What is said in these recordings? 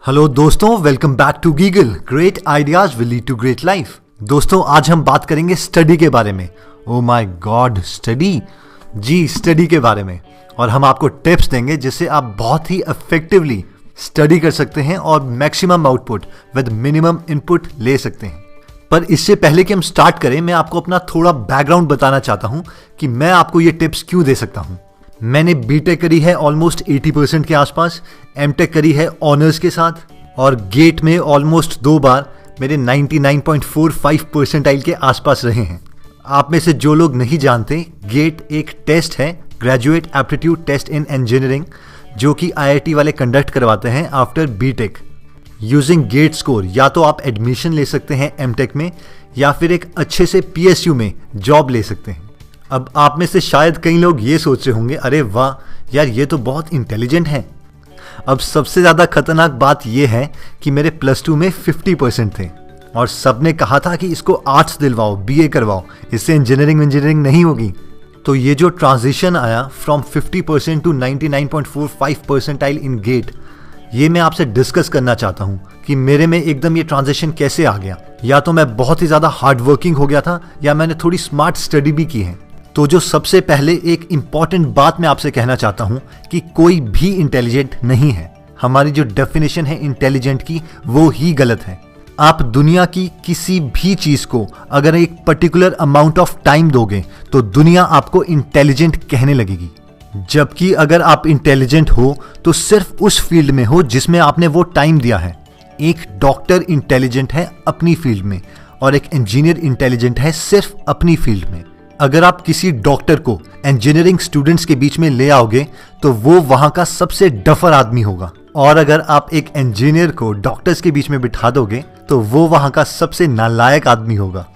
Hello दोस्तों, welcome back to Geegle. Great ideas will lead to great life. दोस्तों, आज हम बात करेंगे स्टडी के बारे में। Oh my god, study! जी, स्टडी के बारे में। और हम आपको टिप्स देंगे जिससे आप बहुत ही इफेक्टिवली स्टडी कर सकते हैं और maximum output with minimum input ले सकते हैं। पर इससे पहले कि हम स्टार्ट करें, मैं आपको अपना थोड़ा बैकग्राउंड बताना चाहता हूं कि मैं आपको ये टिप्स क्यों दे सकता हूं। मैंने बीटेक करी है ऑलमोस्ट 80% के आसपास, एमटेक करी है ऑनर्स के साथ, और गेट में ऑलमोस्ट 2 बार मेरे 99.45 परसेंटाइल के आसपास रहे हैं। आप में से जो लोग नहीं जानते, गेट एक टेस्ट है, graduate aptitude test in engineering, जो कि आईआईटी वाले कंडक्ट करवाते हैं after BTech. Using GATE score या तो आप एडमिशन ले सकते हैं एमटेक में, या फिर एक अच्छे से पीएसयू में जॉब ले सकते हैं। अब आप में से शायद कई लोग ये सोच रहे होंगे, अरे वाह यार, ये तो बहुत इंटेलिजेंट है। अब सबसे ज़्यादा खतरनाक बात यह है कि मेरे +2 में 50% थे और सबने कहा था कि इसको आर्ट्स दिलवाओ, बीए करवाओ, इससे इंजीनियरिंग नहीं होगी। तो ये जो ट्रांजिशन आया from 50% to 99.45 percentile in GATE, ये मैं आपसे डिस्कस करना चाहता हूँ कि मेरे में एकदम ये ट्रांजिशन कैसे आ गया। या तो मैं बहुत ही ज़्यादा हार्ड वर्किंग हो गया था, या मैंने थोड़ी स्मार्ट स्टडी भी की है। तो जो सबसे पहले एक इंपॉर्टेंट बात मैं आपसे कहना चाहता हूं कि कोई भी इंटेलिजेंट नहीं है। हमारी जो डेफिनेशन है इंटेलिजेंट की, वो ही गलत है। आप दुनिया की किसी भी चीज को अगर एक पर्टिकुलर अमाउंट ऑफ टाइम दोगे तो दुनिया आपको इंटेलिजेंट कहने लगेगी। जबकि अगर आप इंटेलिजेंट हो तो सिर्फ उस फील्ड में हो जिसमें आपने वो टाइम दिया है। एक डॉक्टर इंटेलिजेंट है अपनी फील्ड में, और एक इंजीनियर इंटेलिजेंट है सिर्फ अपनी फील्ड में। अगर आप किसी डॉक्टर को इंजीनियरिंग स्टूडेंट्स के बीच में ले आओगे तो वो वहां का सबसे डफर आदमी होगा, और अगर आप एक इंजीनियर को डॉक्टर्स के बीच में बिठा दोगे तो वो वहां का सबसे नालायक आदमी होगा।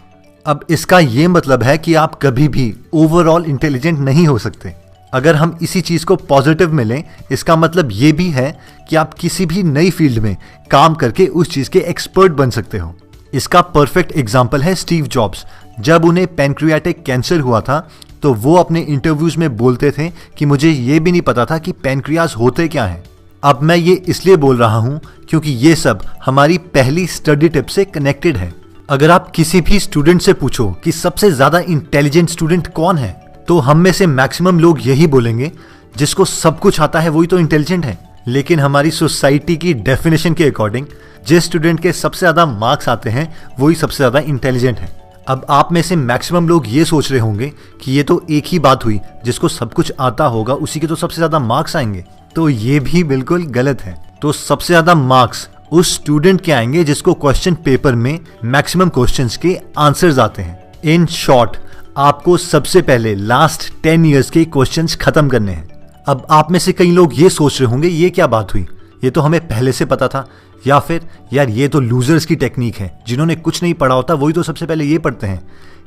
अब इसका ये मतलब है कि आप कभी भी ओवरऑल इंटेलिजेंट नहीं हो सकते। अगर हम इसी चीज को पॉजिटिव में लें, इसका मतलब ये भी है कि आप किसी भी नई फील्ड में काम करके उस चीज के एक्सपर्ट बन सकते हो। इसका परफेक्ट एग्जाम्पल है स्टीव जॉब्स। जब उन्हें पैनक्रियाटिक कैंसर हुआ था तो वो अपने इंटरव्यूज में बोलते थे कि मुझे ये भी नहीं पता था कि पैनक्रियाज होते क्या हैं। अब मैं ये इसलिए बोल रहा हूँ क्योंकि ये सब हमारी पहली स्टडी टिप से कनेक्टेड है। अगर आप किसी भी स्टूडेंट से पूछो कि सबसे ज्यादा इंटेलिजेंट स्टूडेंट कौन है, तो हम में से मैक्सिमम लोग यही बोलेंगे, जिसको सब कुछ आता है वही तो इंटेलिजेंट है। लेकिन हमारी सोसाइटी की डेफिनेशन के अकॉर्डिंग जिस स्टूडेंट के सबसे ज्यादा मार्क्स आते हैं वही सबसे ज्यादा इंटेलिजेंट है। अब आप में से मैक्सिमम लोग ये सोच रहे होंगे कि ये तो एक ही बात हुई, जिसको सब कुछ आता होगा उसी के तो सबसे ज्यादा मार्क्स आएंगे। तो ये भी बिल्कुल गलत है। तो सबसे ज्यादा मार्क्स उस स्टूडेंट के आएंगे जिसको क्वेश्चन पेपर में मैक्सिमम क्वेश्चंस के आंसर्स आते हैं। इन शॉर्ट, आपको सबसे पहले लास्ट 10 ईयर्स के क्वेश्चंस खत्म करने हैं। अब आप में से कई लोग ये सोच रहे होंगे, ये क्या बात हुई, ये तो हमें पहले से पता था, या फिर यार ये तो लूजर्स की टेक्निक है, जिन्होंने कुछ नहीं पढ़ा होता वही तो सबसे पहले ये पढ़ते हैं।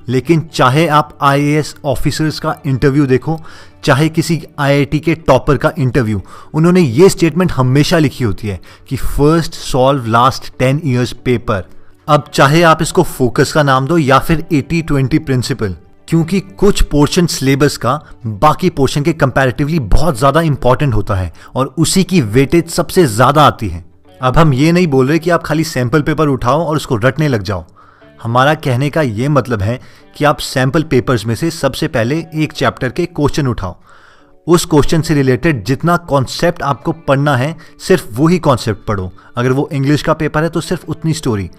लेकिन चाहे आप आईएएस ऑफिसर्स का इंटरव्यू देखो, चाहे किसी आईआईटी के टॉपर का इंटरव्यू, उन्होंने ये स्टेटमेंट हमेशा लिखी होती है कि first solve last 10 years paper. अब चाहे आप इसको फोकस का नाम दो या फिर 80-20 प्रिंसिपल, क्योंकि कुछ पोर्शन सिलेबस का बाकी पोर्शन के कंपैरेटिवली बहुत ज्यादा इंपॉर्टेंट होता है और उसी की वेटेज सबसे ज्यादा आती है। अब हम ये नहीं बोल रहे कि आप खाली सैंपल पेपर उठाओ और उसको रटने लग जाओ। हमारा कहने का ये मतलब है कि आप सैंपल पेपर्स में से सबसे पहले एक चैप्टर के क्वेश्चन उठाओ। उस क्वेश्चन से रिलेटेड जितना कॉन्सेप्ट आपको पढ़ना है, सिर्फ वही कॉन्सेप्ट पढ़ो। अगर वो इंग्लिश का पेपर है तो सिर्फ उतनी स्टोरी,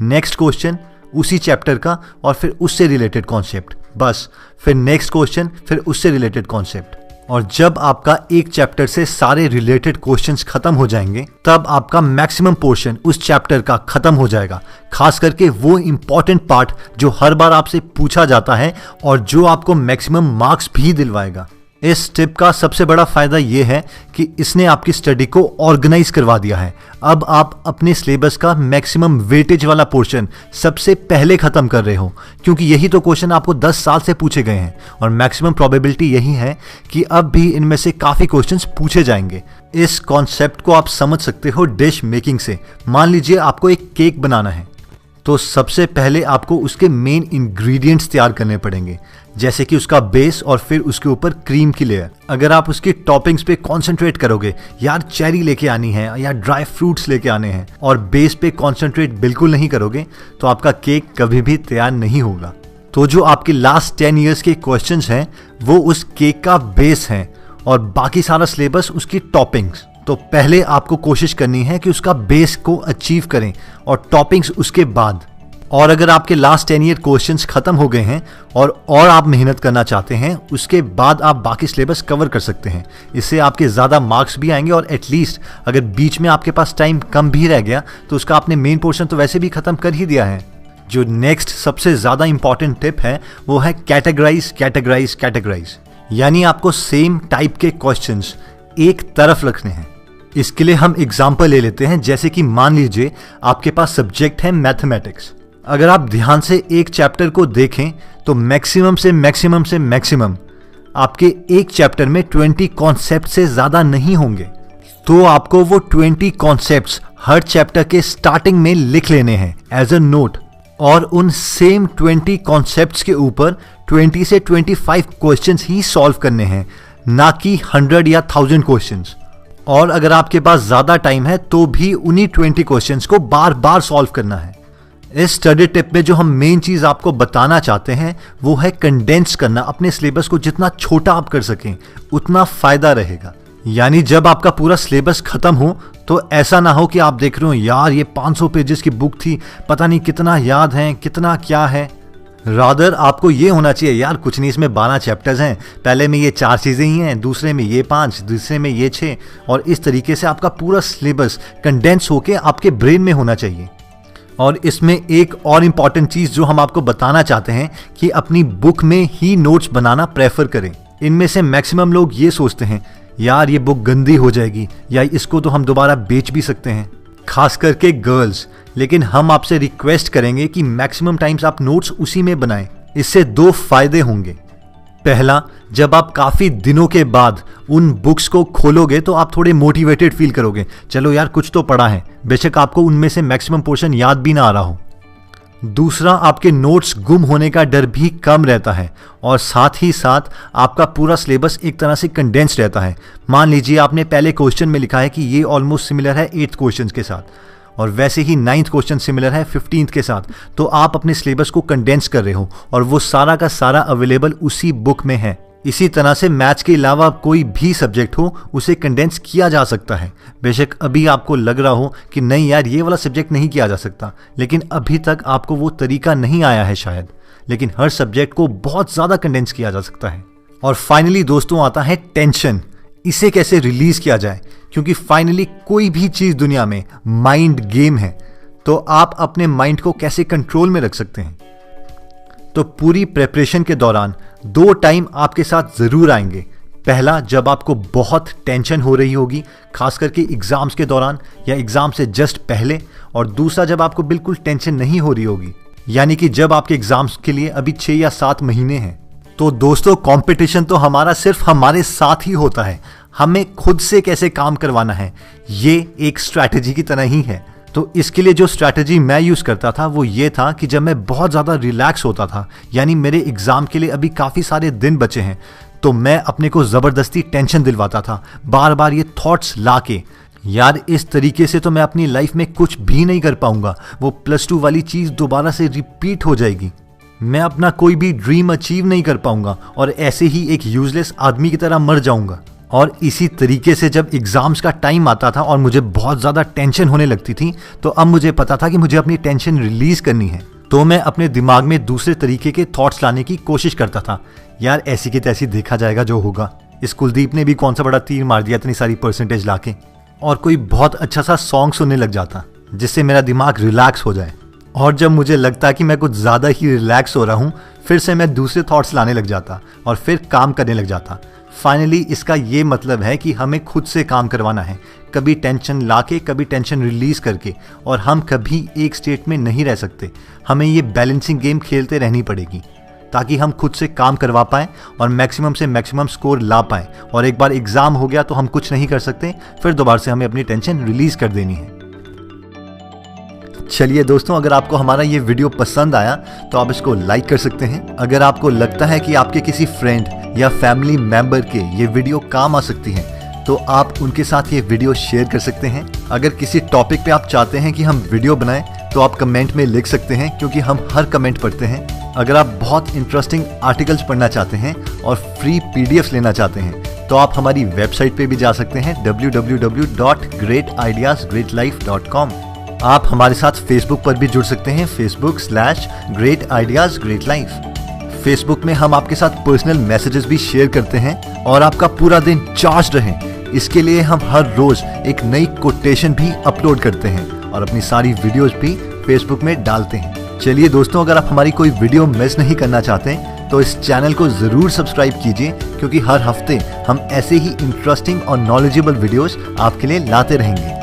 नेक्स्ट क्वेश्चन उसी चैप्टर का और फिर उससे रिलेटेड कॉन्सेप्ट, बस। फिर नेक्स्ट क्वेश्चन, फिर उससे रिलेटेड कॉन्सेप्ट। और जब आपका एक चैप्टर से सारे रिलेटेड क्वेश्चंस खत्म हो जाएंगे, तब आपका मैक्सिमम पोर्शन उस चैप्टर का खत्म हो जाएगा। खास करके वो इंपॉर्टेंट पार्ट जो हर बार आपसे पूछा जाता है और जो आपको मैक्सिमम मार्क्स भी दिलवाएगा। इस टिप का सबसे बड़ा फायदा यह है कि इसने आपकी स्टडी को ऑर्गेनाइज करवा दिया है। अब आप अपने सिलेबस का मैक्सिमम वेटेज वाला पोर्शन सबसे पहले खत्म कर रहे हो, क्योंकि यही तो क्वेश्चन आपको 10 साल से पूछे गए हैं और मैक्सिमम प्रोबेबिलिटी यही है कि अब भी इनमें से काफी क्वेश्चंस पूछे जाएंगे। इस कॉन्सेप्ट को आप समझ सकते हो डिश मेकिंग से। मान लीजिए आपको एक केक बनाना है, तो सबसे पहले आपको उसके मेन इंग्रेडिएंट्स तैयार करने पड़ेंगे, जैसे कि उसका बेस और फिर उसके ऊपर क्रीम की लेयर। अगर आप उसकी टॉपिंग्स पे कंसंट्रेट करोगे, यार चेरी लेके आनी है या ड्राई फ्रूट्स लेके आने हैं, और बेस पे कंसंट्रेट बिल्कुल नहीं करोगे, तो आपका केक कभी भी तैयार नहीं होगा। तो जो आपके लास्ट 10 इयर्स के क्वेश्चंस हैं वो उस केक का बेस हैं और बाकी सारा सिलेबस उसकी टॉपिंग्स। तो पहले आपको कोशिश करनी है कि उसका बेस को अचीव करें और टॉपिंग्स उसके बाद। और अगर आपके लास्ट 10 ईयर क्वेश्चंस खत्म हो गए हैं और आप मेहनत करना चाहते हैं, उसके बाद आप बाकी सिलेबस कवर कर सकते हैं। इससे आपके ज़्यादा मार्क्स भी आएंगे और एटलीस्ट अगर बीच में आपके पास टाइम कम भी रह गया तो उसका आपने मेन पोर्शन तो वैसे भी खत्म कर ही दिया है। जो नेक्स्ट सबसे ज़्यादा इंपॉर्टेंट टिप है वो है कैटेगराइज कैटेगराइज कैटेगराइज। यानी आपको सेम टाइप के क्वेश्चंस एक तरफ रखने हैं। इसके लिए हम एग्जाम्पल ले लेते हैं, जैसे कि मान लीजिए आपके पास सब्जेक्ट है मैथमेटिक्स। अगर आप ध्यान से एक चैप्टर को देखें तो मैक्सिमम से मैक्सिमम आपके एक चैप्टर में 20 कॉन्सेप्ट से ज़्यादा नहीं होंगे। तो आपको वो 20 कॉन्सेप्ट्स हर चैप्टर के स्टार्टिंग में लिख लेने हैं एज अ नोट, और उन सेम 20 कॉन्सेप्ट्स के ऊपर 20 से 25 क्वेश्चंस ही सॉल्व करने हैं, ना कि 100 या 1000 क्वेश्चंस। और अगर आपके पास ज़्यादा टाइम है तो भी उन्हीं 20 क्वेश्चंस को बार बार सॉल्व करना है। इस स्टडी टिप में जो हम मेन चीज़ आपको बताना चाहते हैं वो है कंडेंस करना। अपने सिलेबस को जितना छोटा आप कर सकें उतना फ़ायदा रहेगा। यानी जब आपका पूरा सिलेबस खत्म हो तो ऐसा ना हो कि आप देख रहे हो यार ये 500 पेजेस की बुक थी, पता नहीं कितना याद है, कितना क्या है। रादर आपको ये होना चाहिए यार कुछ नहीं, इसमें 12 चैप्टर्स हैं, पहले में ये 4 चीज़ें ही हैं, दूसरे में ये 5, दूसरे में ये 6, और इस तरीके से आपका पूरा सिलेबस कंडेंस होके आपके ब्रेन में होना चाहिए। और इसमें एक और इम्पॉर्टेंट चीज़ जो हम आपको बताना चाहते हैं कि अपनी बुक में ही नोट्स बनाना प्रेफर करें। इनमें से मैक्सिमम लोग ये सोचते हैं यार ये बुक गंदी हो जाएगी या इसको तो हम दोबारा बेच भी सकते हैं, खास करके गर्ल्स। लेकिन हम आपसे रिक्वेस्ट करेंगे कि मैक्सिमम टाइम्स आप नोट्स उसी में बनाएं। इससे 2 फायदे होंगे। पहला, जब आप काफ़ी दिनों के बाद उन बुक्स को खोलोगे तो आप थोड़े मोटिवेटेड फील करोगे, चलो यार कुछ तो पढ़ा है, बेशक आपको उनमें से मैक्सिमम पोर्शन याद भी ना आ रहा हो। दूसरा, आपके नोट्स गुम होने का डर भी कम रहता है और साथ ही साथ आपका पूरा सिलेबस एक तरह से कंडेंस रहता है। मान लीजिए आपने पहले क्वेश्चन में लिखा है कि ये ऑलमोस्ट सिमिलर है 8th क्वेश्चन के साथ, और वैसे ही 9th क्वेश्चन सिमिलर है 15th के साथ, तो आप अपने सिलेबस को कंडेंस कर रहे हो और वो सारा का सारा अवेलेबल उसी बुक में है। इसी तरह से मैथ्स के अलावा कोई भी सब्जेक्ट हो उसे कंडेंस किया जा सकता है। बेशक अभी आपको लग रहा हो कि नहीं यार ये वाला सब्जेक्ट नहीं किया जा सकता, लेकिन अभी तक आपको वो तरीका नहीं आया है शायद, लेकिन हर सब्जेक्ट को बहुत ज़्यादा कंडेंस किया जा सकता है। और फाइनली दोस्तों आता है टेंशन। इसे कैसे रिलीज किया जाए, क्योंकि फाइनली कोई भी चीज़ दुनिया में माइंड गेम है, तो आप अपने माइंड को कैसे कंट्रोल में रख सकते हैं। तो पूरी प्रेपरेशन के दौरान 2 टाइम आपके साथ ज़रूर आएंगे। पहला, जब आपको बहुत टेंशन हो रही होगी, खास करके एग्ज़ाम्स के दौरान या एग्ज़ाम से जस्ट पहले, और दूसरा जब आपको बिल्कुल टेंशन नहीं हो रही होगी, यानी कि जब आपके एग्ज़ाम्स के लिए अभी 6 या 7 महीने हैं। तो दोस्तों कंपटीशन तो हमारा सिर्फ हमारे साथ ही होता है, हमें खुद से कैसे काम करवाना है ये एक स्ट्रैटेजी की तरह ही है। तो इसके लिए जो स्ट्रैटेजी मैं यूज़ करता था वो ये था कि जब मैं बहुत ज़्यादा रिलैक्स होता था, यानी मेरे एग्ज़ाम के लिए अभी काफ़ी सारे दिन बचे हैं, तो मैं अपने को ज़बरदस्ती टेंशन दिलवाता था, बार बार ये थॉट्स ला के, यार इस तरीके से तो मैं अपनी लाइफ में कुछ भी नहीं कर पाऊंगा, वो +2 वाली चीज़ दोबारा से रिपीट हो जाएगी, मैं अपना कोई भी ड्रीम अचीव नहीं कर पाऊंगा और ऐसे ही एक यूजलेस आदमी की तरह मर जाऊंगा। और इसी तरीके से जब एग्ज़ाम्स का टाइम आता था और मुझे बहुत ज़्यादा टेंशन होने लगती थी, तो अब मुझे पता था कि मुझे अपनी टेंशन रिलीज़ करनी है। तो मैं अपने दिमाग में दूसरे तरीके के थॉट्स लाने की कोशिश करता था। यार ऐसी की तैसी देखा जाएगा जो होगा, इस कुलदीप ने भी कौन सा बड़ा तीर मार दिया इतनी सारी परसेंटेज लाके, और कोई बहुत अच्छा सा सॉन्ग सुनने लग जाता जिससे मेरा दिमाग रिलैक्स हो जाए। और जब मुझे लगता कि मैं कुछ ज़्यादा ही रिलैक्स हो रहा हूँ, फिर से मैं दूसरे थॉट्स लाने लग जाता और फिर काम करने लग जाता। फाइनली इसका ये मतलब है कि हमें खुद से काम करवाना है, कभी टेंशन लाके कभी टेंशन रिलीज़ करके, और हम कभी एक स्टेट में नहीं रह सकते। हमें ये बैलेंसिंग गेम खेलते रहनी पड़ेगी ताकि हम खुद से काम करवा पाएँ और मैक्सिमम से मैक्सिमम स्कोर ला पाएँ। और एक बार एग्ज़ाम हो गया तो हम कुछ नहीं कर सकते, फिर दोबारा से हमें अपनी टेंशन रिलीज़ कर देनी है। चलिए दोस्तों, अगर आपको हमारा ये वीडियो पसंद आया तो आप इसको लाइक कर सकते हैं। अगर आपको लगता है कि आपके किसी फ्रेंड या फैमिली मेंबर के ये वीडियो काम आ सकती है तो आप उनके साथ ये वीडियो शेयर कर सकते हैं। अगर किसी टॉपिक पे आप चाहते हैं कि हम वीडियो बनाएं तो आप कमेंट में लिख सकते हैं, क्योंकि हम हर कमेंट पढ़ते हैं। अगर आप बहुत इंटरेस्टिंग आर्टिकल्स पढ़ना चाहते हैं और फ्री पीडीएफ लेना चाहते हैं तो आप हमारी वेबसाइट पे भी जा सकते हैं www.greatideasgreatlife.com। आप हमारे साथ फेसबुक पर भी जुड़ सकते हैं, facebook/greatideasgreatlife। फेसबुक में हम आपके साथ पर्सनल मैसेजेस भी शेयर करते हैं और आपका पूरा दिन चार्ज रहे इसके लिए हम हर रोज एक नई कोटेशन भी अपलोड करते हैं और अपनी सारी वीडियोस भी फेसबुक में डालते हैं। चलिए दोस्तों, अगर आप हमारी कोई वीडियो मिस नहीं करना चाहते तो इस चैनल को जरूर सब्सक्राइब कीजिए, क्योंकि हर हफ्ते हम ऐसे ही इंटरेस्टिंग और नॉलेजेबल वीडियोस आपके लिए लाते रहेंगे।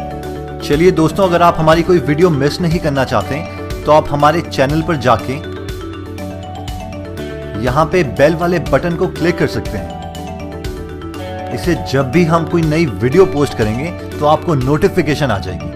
चलिए दोस्तों, अगर आप हमारी कोई वीडियो मिस नहीं करना चाहते तो आप हमारे चैनल पर जाके यहाँ पे बेल वाले बटन को क्लिक कर सकते हैं। इससे जब भी हम कोई नई वीडियो पोस्ट करेंगे तो आपको नोटिफिकेशन आ जाएगी।